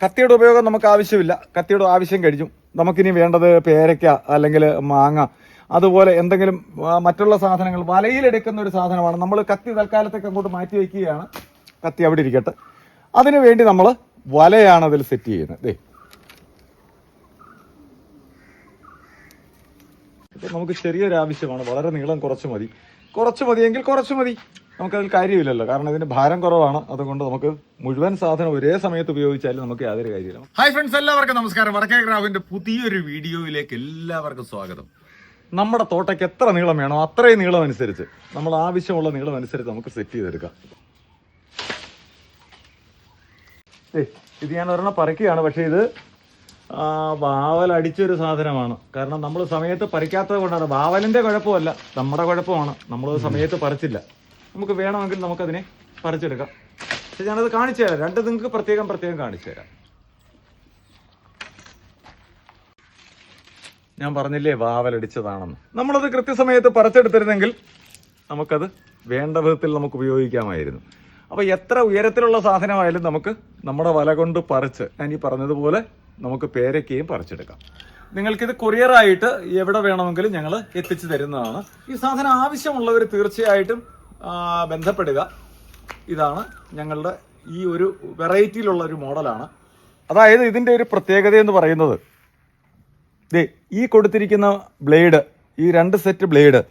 കത്തിയുടെ ഉപയോഗം നമുക്ക് ആവശ്യമില്ല, കത്തിയുടെ ആവശ്യം കഴിഞ്ഞു. നമുക്കിനി വേണ്ടത് പേരയ്ക്ക അല്ലെങ്കിൽ മാങ്ങ, അതുപോലെ എന്തെങ്കിലും മറ്റുള്ള സാധനങ്ങൾ. വലയിലെടുക്കുന്ന ഒരു സാധനമാണ്. നമ്മൾ കത്തി തൽക്കാലത്തേക്ക് അങ്ങോട്ട് മാറ്റി വയ്ക്കുകയാണ്. കത്തി അവിടെ ഇരിക്കട്ടെ. അതിനു വേണ്ടി നമ്മൾ വലയാണ് അതിൽ സെറ്റ് ചെയ്യുന്നത്. നമുക്ക് ചെറിയൊരു ആവശ്യമാണ്, വളരെ നീളം കുറച്ച് മതിയെങ്കിൽ കുറച്ച് മതി. നമുക്കതിൽ കാര്യമില്ലല്ലോ, കാരണം ഇതിന് ഭാരം കുറവാണ്. അതുകൊണ്ട് നമുക്ക് മുഴുവൻ സാധനം ഒരേ സമയത്ത് ഉപയോഗിച്ചാലും നമുക്ക് യാതൊരു കാര്യമില്ല. ഹായ് ഫ്രണ്ട്സ്, എല്ലാവർക്കും നമസ്കാരം. വടക്കേ ക്രാഫ്റ്റിന്റെ പുതിയൊരു വീഡിയോയിലേക്ക് എല്ലാവർക്കും സ്വാഗതം. നമ്മുടെ തോട്ടയ്ക്ക് എത്ര നീളം വേണോ അത്രയും നീളം അനുസരിച്ച്, നമ്മൾ ആവശ്യമുള്ള നീളം അനുസരിച്ച് നമുക്ക് സെറ്റ് ചെയ്തെടുക്കാം. ഇത് ഞാൻ ഒരെണ്ണം പറിക്കുകയാണ്, പക്ഷേ ഇത് വാവൽ അടിച്ചൊരു സാധനമാണ്. കാരണം നമ്മൾ സമയത്ത് പറിക്കാത്തത് കൊണ്ടാണ്. വാവലിന്റെ കുഴപ്പമല്ല, നമ്മുടെ കുഴപ്പമാണ്. നമ്മൾ സമയത്ത് പറിച്ചില്ല. നമുക്ക് വേണമെങ്കിൽ നമുക്കതിനെ പറിച്ചെടുക്കാം. പക്ഷെ ഞാനത് കാണിച്ചു തരാം. രണ്ട് നിങ്ങൾക്ക് പ്രത്യേകം കാണിച്ചു തരാം. ഞാൻ പറഞ്ഞില്ലേ വാവലടിച്ചതാണെന്ന്. നമ്മളത് കൃത്യസമയത്ത് പറിച്ചെടുത്തിരുന്നെങ്കിൽ നമുക്കത് വേണ്ട വിധത്തിൽ നമുക്ക് ഉപയോഗിക്കാമായിരുന്നു. അപ്പോൾ എത്ര ഉയരത്തിലുള്ള സാധനമായാലും നമുക്ക് നമ്മുടെ വല കൊണ്ട് പറിച്ച്, ഞാൻ ഈ പറഞ്ഞതുപോലെ നമുക്ക് പേരയ്ക്കയും പറിച്ചെടുക്കാം. നിങ്ങൾക്കിത് കൊറിയറായിട്ട് എവിടെ വേണമെങ്കിലും ഞങ്ങൾ എത്തിച്ചു തരുന്നതാണ്. ഈ സാധനം ആവശ്യമുള്ളവർ തീർച്ചയായിട്ടും ബന്ധപ്പെടുക. ഇതാണ് ഞങ്ങളുടെ ഈ ഒരു വെറൈറ്റിയിലുള്ള ഒരു മോഡലാണ്. അതായത് ഇതിൻ്റെ ഒരു പ്രത്യേകത എന്ന് പറയുന്നത്, ഈ കൊടുത്തിരിക്കുന്ന ബ്ലേഡ്, ഈ 2 സെറ്റ് ബ്ലേഡ്,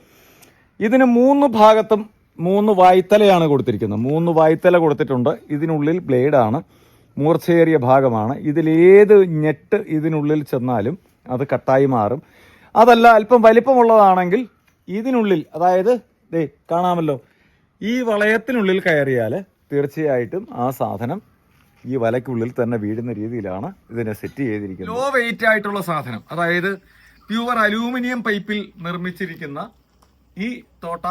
ഇതിന് 3 ഭാഗത്തും 3 വായ്ത്തലയാണ് കൊടുത്തിരിക്കുന്നത്. 3 വായ്ത്തല കൊടുത്തിട്ടുണ്ട്. ഇതിനുള്ളിൽ ബ്ലേഡാണ്, മൂർച്ചയേറിയ ഭാഗമാണ്. ഇതിലേത് നെറ്റ് ഇതിനുള്ളിൽ ചെന്നാലും അത് കട്ടായി മാറും. അതല്ല അല്പം വലിപ്പമുള്ളതാണെങ്കിൽ ഇതിനുള്ളിൽ, അതായത് കാണാമല്ലോ, ഈ വളയത്തിനുള്ളിൽ കയറിയാൽ തീർച്ചയായിട്ടും ആ സാധനം ഈ വലയ്ക്കുള്ളിൽ തന്നെ വീഴുന്ന രീതിയിലാണ് ഇതിനെ സെറ്റ് ചെയ്തിരിക്കുന്നത്. ലോ വെയിറ്റ് ആയിട്ടുള്ള സാധനം, അതായത് പ്യുവർ അലൂമിനിയം പൈപ്പിൽ നിർമ്മിച്ചിരിക്കുന്ന ഈ തോട്ട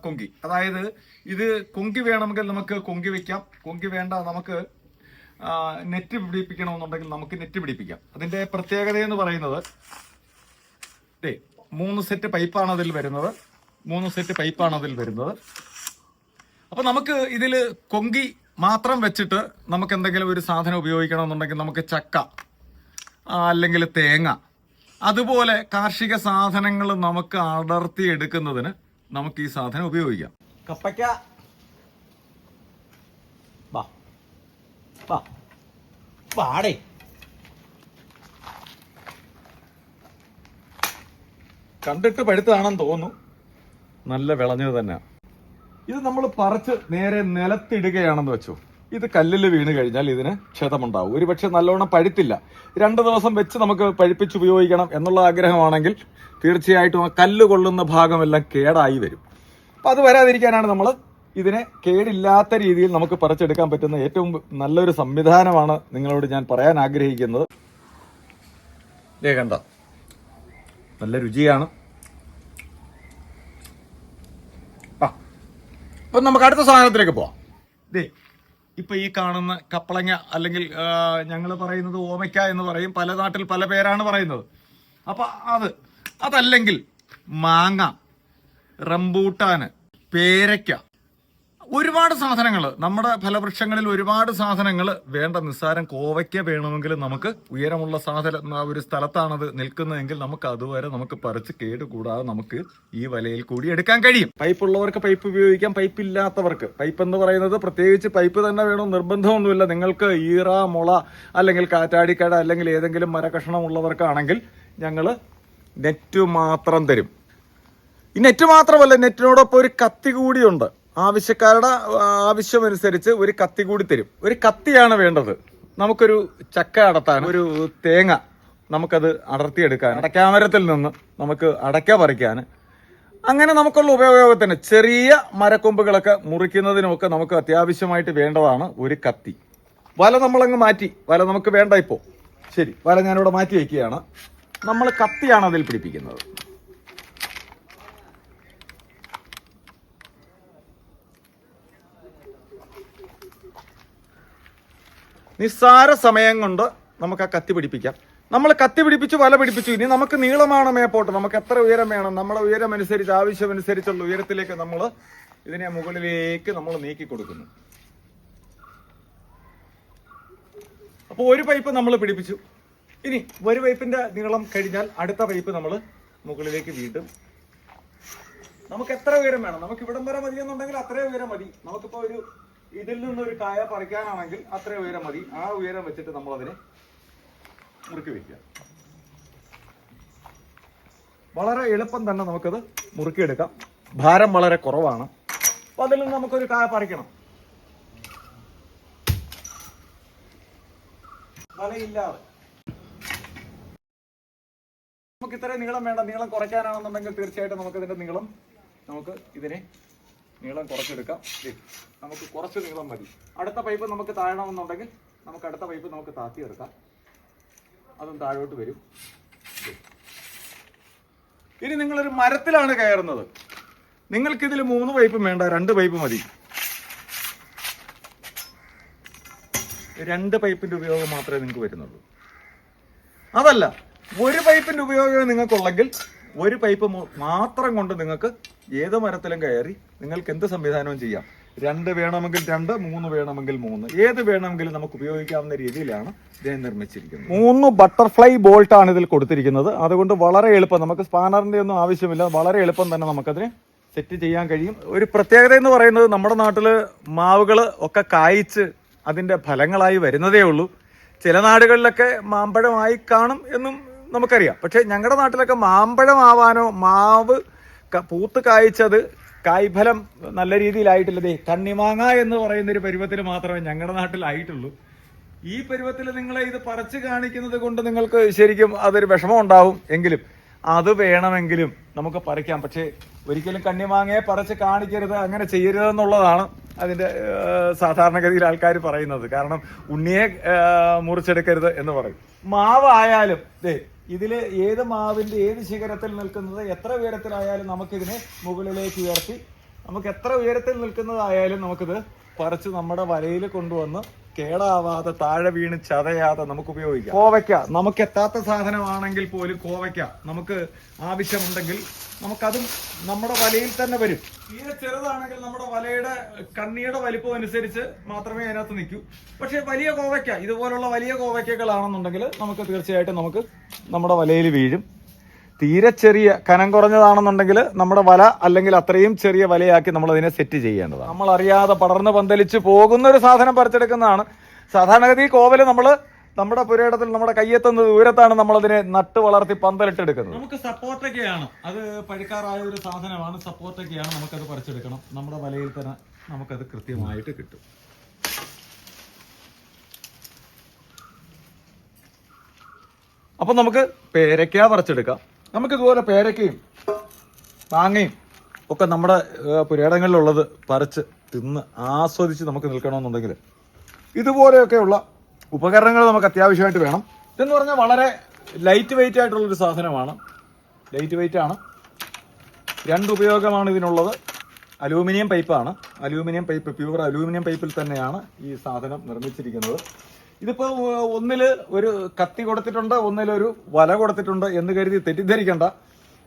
കൊങ്കി. അതായത് ഇത് കൊങ്കി വേണമെങ്കിൽ നമുക്ക് കൊങ്കി വെക്കാം, കൊങ്കി വേണ്ട നമുക്ക് നെറ്റ് പിടിപ്പിക്കണമെന്നുണ്ടെങ്കിൽ നമുക്ക് നെറ്റ് പിടിപ്പിക്കാം. അതിന്റെ പ്രത്യേകത എന്ന് പറയുന്നത് 3 സെറ്റ് പൈപ്പാണ് അതിൽ വരുന്നത്. 3 സെറ്റ് പൈപ്പാണ് അതിൽ വരുന്നത്. അപ്പൊ നമുക്ക് ഇതിൽ കൊങ്കി മാത്രം വെച്ചിട്ട് നമുക്ക് എന്തെങ്കിലും ഒരു സാധനം ഉപയോഗിക്കണമെന്നുണ്ടെങ്കിൽ നമുക്ക് ചക്ക അല്ലെങ്കിൽ തേങ്ങ, അതുപോലെ കാർഷിക സാധനങ്ങൾ നമുക്ക് അടർത്തി എടുക്കുന്നതിന് നമുക്ക് ഈ സാധനം ഉപയോഗിക്കാം. കപ്പയ്ക്ക പാടേ കണ്ടിട്ട് പഴുത്തതാണെന്ന് തോന്നുന്നു. നല്ല വിളഞ്ഞത് തന്നെ. ഇത് നമ്മൾ പറിച്ച് നേരെ നിലത്തിടുകയാണെന്ന് വെച്ചോ, ഇത് കല്ലിൽ വീണ് കഴിഞ്ഞാൽ ഇതിന് ക്ഷതമുണ്ടാവും. ഒരുപക്ഷെ നല്ലോണം പഴുത്തില്ല. 2 ദിവസം വെച്ച് നമുക്ക് പഴുപ്പിച്ച് ഉപയോഗിക്കണം എന്നുള്ള ആഗ്രഹമാണെങ്കിൽ തീർച്ചയായിട്ടും ആ കല്ല് കൊള്ളുന്ന ഭാഗമെല്ലാം കേടായി വരും. അപ്പം അത് വരാതിരിക്കാനാണ് നമ്മൾ ഇതിനെ കേടില്ലാത്ത രീതിയിൽ നമുക്ക് പറിച്ചെടുക്കാൻ പറ്റുന്ന ഏറ്റവും നല്ലൊരു സംവിധാനമാണ് നിങ്ങളോട് ഞാൻ പറയാൻ ആഗ്രഹിക്കുന്നത്. കണ്ട നല്ല രുചിയാണ്. അപ്പം നമുക്ക് അടുത്ത സാധനത്തിലേക്ക് പോവാം. ഇപ്പൊ ഈ കാണുന്ന കപ്പളങ്ങ, അല്ലെങ്കിൽ ഞങ്ങൾ പറയുന്നത് ഓമയ്ക്ക എന്ന് പറയും, പല നാട്ടിൽ പല പേരാണ് പറയുന്നത്. അപ്പൊ അതല്ലെങ്കിൽ മാങ്ങ, റംബൂട്ടാന്, പേരയ്ക്ക, ഒരുപാട് സാധനങ്ങൾ, നമ്മുടെ ഫലവൃക്ഷങ്ങളിൽ ഒരുപാട് സാധനങ്ങൾ വേണ്ട. നിസ്സാരം കോവയ്ക്ക വേണമെങ്കിൽ നമുക്ക് ഉയരമുള്ള ഒരു സ്ഥലത്താണത് നിൽക്കുന്നതെങ്കിൽ നമുക്ക് അതുവരെ നമുക്ക് പറിച്ച് കേടുകൂടാതെ നമുക്ക് ഈ വലയിൽ കൂടി എടുക്കാൻ കഴിയും. പൈപ്പ് ഉള്ളവർക്ക് പൈപ്പ് ഉപയോഗിക്കാം, പൈപ്പ് ഇല്ലാത്തവർക്ക്, പൈപ്പ് എന്ന് പറയുന്നത് പ്രത്യേകിച്ച് പൈപ്പ് തന്നെ വേണം നിർബന്ധമൊന്നുമില്ല. നിങ്ങൾക്ക് ഈറ, മുള, അല്ലെങ്കിൽ കാറ്റാടിക്കട, അല്ലെങ്കിൽ ഏതെങ്കിലും മരകഷ്ണം ഉള്ളവർക്കാണെങ്കിൽ ഞങ്ങൾ നെറ്റ് മാത്രം തരും. ഈ നെറ്റ് മാത്രമല്ല, നെറ്റിനോടൊപ്പം ഒരു കത്തി കൂടിയുണ്ട്. ആവശ്യക്കാരുടെ ആവശ്യമനുസരിച്ച് ഒരു കത്തി കൂടി തരും. ഒരു കത്തിയാണ് വേണ്ടത്. നമുക്കൊരു ചക്ക അടത്താൻ, ഒരു തേങ്ങ നമുക്കത് അടർത്തിയെടുക്കാൻ, അടയ്ക്കാമരത്തിൽ നിന്ന് നമുക്ക് അടയ്ക്ക പറിക്കാൻ, അങ്ങനെ നമുക്കുള്ള ഉപയോഗത്തിന് ചെറിയ മരക്കൊമ്പുകളൊക്കെ മുറിക്കുന്നതിനുമൊക്കെ നമുക്ക് അത്യാവശ്യമായിട്ട് വേണ്ടതാണ് ഒരു കത്തി. വല നമ്മളങ്ങ് മാറ്റി, വല നമുക്ക് വേണ്ട ഇപ്പോൾ. ശരി, വല ഞാനിവിടെ മാറ്റി വയ്ക്കുകയാണ്. നമ്മൾ കത്തിയാണ് അതിൽ പിടിപ്പിക്കുന്നത്. നിസ്സാര സമയം കൊണ്ട് നമുക്ക് ആ കത്തി പിടിപ്പിക്കാം. നമ്മൾ കത്തി പിടിപ്പിച്ചു, വല പിടിപ്പിച്ചു. ഇനി നമുക്ക് നീളമാണ് മേപ്പോട്ട്, നമുക്ക് എത്ര ഉയരം വേണം, നമ്മുടെ ഉയരം അനുസരിച്ച്, ആവശ്യമനുസരിച്ചുള്ള ഉയരത്തിലേക്ക് നമ്മൾ ഇതിനെ മുകളിലേക്ക് നമ്മൾ നീക്കി കൊടുക്കുന്നു. അപ്പോൾ ഒരു പൈപ്പ് നമ്മൾ പിടിപ്പിച്ചു. ഇനി ഒരു പൈപ്പിന്റെ നീളം കഴിഞ്ഞാൽ അടുത്ത പൈപ്പ് നമ്മൾ മുകളിലേക്ക് വീണ്ടും നമുക്ക് എത്ര ഉയരം വേണം, നമുക്ക് ഇവിടം വരെ മതി എന്നുണ്ടെങ്കിൽ അത്രയും ഉയരം മതി. നമുക്കിപ്പോൾ ഒരു ഇതിൽ നിന്നൊരു കായ പറിക്കാനാണെങ്കിൽ അത്രയും ഉയരം മതി. ആ ഉയരം വെച്ചിട്ട് നമ്മൾ അതിനെ മുറുക്കി വെക്കുക. വളരെ എളുപ്പം തന്നെ നമുക്കത് മുറുക്കിയെടുക്കാം. ഭാരം വളരെ കുറവാണ്. അപ്പൊ അതിൽ നിന്ന് നമുക്കൊരു കായ പറിക്കണം. വലയില്ലാതെ നമുക്ക് ഇത്രയും നീളം വേണ്ട. നീളം കുറയ്ക്കാനാണെന്നുണ്ടെങ്കിൽ തീർച്ചയായിട്ടും നമുക്ക് ഇതിന്റെ നീളം ഇതിനെ നീളം കുറച്ചെടുക്കാം. നമുക്ക് കുറച്ച് നീളം മതി. അടുത്ത പൈപ്പ് നമുക്ക് താഴണമെന്നുണ്ടെങ്കിൽ നമുക്ക് അടുത്ത പൈപ്പ് നമുക്ക് താത്തിയെടുക്കാം. അതും താഴോട്ട് വരും. ഇനി നിങ്ങളൊരു മരത്തിലാണ് കയറുന്നത്, നിങ്ങൾക്കിതിൽ 3 പൈപ്പും വേണ്ട, 2 പൈപ്പ് മതി. 2 പൈപ്പിന്റെ ഉപയോഗം മാത്രമേ നിങ്ങൾക്ക് വരുന്നുള്ളൂ. അതല്ല, 1 പൈപ്പിന്റെ ഉപയോഗം നിങ്ങൾക്കുള്ളെങ്കിൽ 1 പൈപ്പ് മാത്രം കൊണ്ട് നിങ്ങൾക്ക് ഏത് മരത്തിലും കയറി നിങ്ങൾക്ക് എന്ത് സംവിധാനവും ചെയ്യാം. 2 വേണമെങ്കിൽ 2, 3 വേണമെങ്കിൽ 3, ഏത് വേണമെങ്കിലും നമുക്ക് ഉപയോഗിക്കാവുന്ന രീതിയിലാണ് ഇതിനെ നിർമ്മിച്ചിരിക്കുന്നത്. 3 ബട്ടർഫ്ലൈ ബോൾട്ട് ആണ് ഇതിൽ കൊടുത്തിരിക്കുന്നത്. അതുകൊണ്ട് വളരെ എളുപ്പം, നമുക്ക് സ്പാനറിന്റെ ഒന്നും ആവശ്യമില്ല. വളരെ എളുപ്പം തന്നെ നമുക്കതിനെ സെറ്റ് ചെയ്യാൻ കഴിയും. ഒരു പ്രത്യേകത എന്ന് പറയുന്നത്, നമ്മുടെ നാട്ടില് മാവുകൾ ഒക്കെ കായ്ച്ച് അതിന്റെ ഫലങ്ങളായി വരുന്നതേ ഉള്ളൂ. ചില നാടുകളിലൊക്കെ മാമ്പഴമായി കാണും എന്നും നമുക്കറിയാം. പക്ഷെ ഞങ്ങളുടെ നാട്ടിലൊക്കെ മാമ്പഴമാവാനോ മാവ് പൂത്ത് കായ്ച്ചത് കായ്ഫലം നല്ല രീതിയിലായിട്ടില്ലതേ. കണ്ണിമാങ്ങ എന്ന് പറയുന്ന ഒരു പരുവത്തിൽ മാത്രമേ ഞങ്ങളുടെ നാട്ടിലായിട്ടുള്ളൂ. ഈ പരുവത്തിൽ നിങ്ങളെ ഇത് പറിച്ചു കാണിക്കുന്നത് കൊണ്ട് നിങ്ങൾക്ക് ശരിക്കും അതൊരു വിഷമം ഉണ്ടാവും. എങ്കിലും അത് വേണമെങ്കിലും നമുക്ക് പറിക്കാം. പക്ഷേ ഒരിക്കലും കണ്ണിമാങ്ങയെ പറിച്ച് കാണിക്കരുത്, അങ്ങനെ ചെയ്യരുതെന്നുള്ളതാണ് അതിന്റെ സാധാരണഗതിയിൽ ആൾക്കാർ പറയുന്നത്. കാരണം ഉണ്ണിയെ മുറിച്ചെടുക്കരുത് എന്ന് പറയും. മാവായാലും ഇതില് ഏത് മാവിന്റെ ഏത് ശിഖരത്തിൽ നിൽക്കുന്നത്, എത്ര ഉയരത്തിലായാലും നമുക്കിതിനെ മുകളിലേക്ക് ഉയർത്തി, നമുക്ക് എത്ര ഉയരത്തിൽ നിൽക്കുന്നതായാലും നമുക്കിത് പറിച്ച് നമ്മുടെ വലയിൽ കൊണ്ടുവന്ന് കേടാവാതെ താഴെ വീണ് ചതയാതെ നമുക്ക് ഉപയോഗിക്കാം. കോവയ്ക്ക നമുക്ക് എത്താത്ത സാധനമാണെങ്കിൽ പോലും കോവയ്ക്ക നമുക്ക് ആവശ്യമുണ്ടെങ്കിൽ നമുക്കതും നമ്മുടെ വലയിൽ തന്നെ വരും. തീരെ ചെറുതാണെങ്കിൽ നമ്മുടെ വലയുടെ കണ്ണിയുടെ വലിപ്പം അനുസരിച്ച് മാത്രമേ അതിനകത്ത് നിൽക്കൂ. പക്ഷെ വലിയ കോവയ്ക്ക, ഇതുപോലുള്ള വലിയ കോവയ്ക്കകളാണെന്നുണ്ടെങ്കിൽ നമുക്ക് തീർച്ചയായിട്ടും നമുക്ക് നമ്മുടെ വലയിൽ വീഴും. തീരെ ചെറിയ കനം കുറഞ്ഞതാണെന്നുണ്ടെങ്കിൽ നമ്മുടെ വല അല്ലെങ്കിൽ അത്രയും ചെറിയ വലയാക്കി നമ്മൾ അതിനെ സെറ്റ് ചെയ്യേണ്ടതാണ്. നമ്മൾ അറിയാതെ പടർന്ന് പന്തലിച്ച് പോകുന്ന ഒരു സാധനം പറിച്ചെടുക്കുന്നതാണ്. സാധാരണഗതി കോവല് നമ്മുടെ പുരയിടത്തിൽ നമ്മുടെ കയ്യെത്തുന്ന ദൂരത്താണ് നമ്മളതിനെ നട്ട് വളർത്തി പന്തലിട്ടെടുക്കുന്നത്. നമുക്ക് സപ്പോർട്ടൊക്കെയാണ്, അത് പഴുക്കാറായ ഒരു സാധനമാണ്. സപ്പോർട്ടൊക്കെയാണ്, നമുക്കത് പറിച്ചെടുക്കണം. നമ്മുടെ വലയിൽ തന്നെ നമുക്കത് കൃത്യമായിട്ട് കിട്ടും. അപ്പൊ നമുക്ക് പേരയ്ക്ക പറിച്ചെടുക്കാം. നമുക്കിതുപോലെ പേരയ്ക്കയും മാങ്ങയും ഒക്കെ നമ്മുടെ പുരയിടങ്ങളിലുള്ളത് പറിച്ച് തിന്ന് ആസ്വദിച്ച് നമുക്ക് നിൽക്കണമെന്നുണ്ടെങ്കിൽ ഇതുപോലെയൊക്കെയുള്ള ഉപകരണങ്ങൾ നമുക്ക് അത്യാവശ്യമായിട്ട് വേണം. ഇതെന്ന് പറഞ്ഞാൽ വളരെ ലൈറ്റ് വെയിറ്റ് ആയിട്ടുള്ളൊരു സാധനമാണ്. ലൈറ്റ് വെയിറ്റ് ആണ്. 2 ഉപയോഗമാണ് ഇതിനുള്ളത്. അലൂമിനിയം പൈപ്പാണ്. അലൂമിനിയം പൈപ്പ്, പ്യൂർ അലൂമിനിയം പൈപ്പിൽ തന്നെയാണ് ഈ സാധനം നിർമ്മിച്ചിരിക്കുന്നത്. ഇതിപ്പോ ഒന്നില് ഒരു കത്തി കൊടുത്തിട്ടുണ്ട്, ഒന്നിലൊരു വല കൊടുത്തിട്ടുണ്ട് എന്ന് കരുതി തെറ്റിദ്ധരിക്കണ്ട.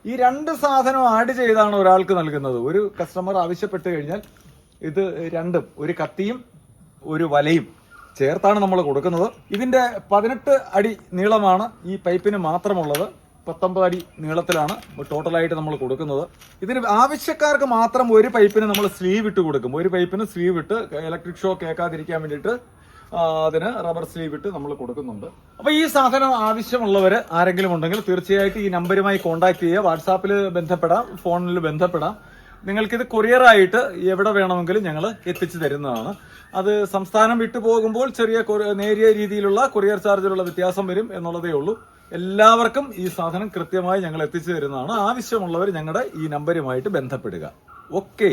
ഈ 2 സാധനം ആഡ് ചെയ്താണ് ഒരാൾക്ക് നൽകുന്നത്. ഒരു കസ്റ്റമർ ആവശ്യപ്പെട്ട് കഴിഞ്ഞാൽ ഇത് രണ്ടും, ഒരു കത്തിയും ഒരു വലയും ചേർത്താണ് നമ്മൾ കൊടുക്കുന്നത്. ഇതിന്റെ 18 അടി നീളമാണ് ഈ പൈപ്പിന് മാത്രമുള്ളത്. 19 അടി നീളത്തിലാണ് ടോട്ടലായിട്ട് നമ്മൾ കൊടുക്കുന്നത്. ഇതിന് ആവശ്യക്കാർക്ക് മാത്രം ഒരു പൈപ്പിന് നമ്മൾ സ്ലീവ് ഇട്ട് കൊടുക്കും. ഒരു പൈപ്പിന് സ്ലീവ് ഇട്ട് ഇലക്ട്രിക് ഷോക്ക് ഏൽക്കാതിരിക്കാൻ വേണ്ടിയിട്ട് അതിന് റബ്ബർ സ്ലീവ് ഇട്ട് നമ്മൾ കൊടുക്കുന്നുണ്ട്. അപ്പൊ ഈ സാധനം ആവശ്യമുള്ളവർ ആരെങ്കിലും ഉണ്ടെങ്കിൽ തീർച്ചയായിട്ടും ഈ നമ്പറുമായി കോൺടാക്ട് ചെയ്യുക. വാട്സാപ്പിൽ ബന്ധപ്പെടാം, ഫോണിൽ ബന്ധപ്പെടാം. നിങ്ങൾക്കിത് കൊറിയറായിട്ട് എവിടെ വേണമെങ്കിലും ഞങ്ങൾ എത്തിച്ചു തരുന്നതാണ്. അത് സംസ്ഥാനം വിട്ടു പോകുമ്പോൾ നേരിയ രീതിയിലുള്ള കൊറിയർ ചാർജിലുള്ള വ്യത്യാസം വരും എന്നുള്ളതേ ഉള്ളൂ. എല്ലാവർക്കും ഈ സാധനം കൃത്യമായി ഞങ്ങൾ എത്തിച്ചു തരുന്നതാണ്. ആവശ്യമുള്ളവർ ഞങ്ങളുടെ ഈ നമ്പറുമായിട്ട് ബന്ധപ്പെടുക. ഓക്കെ.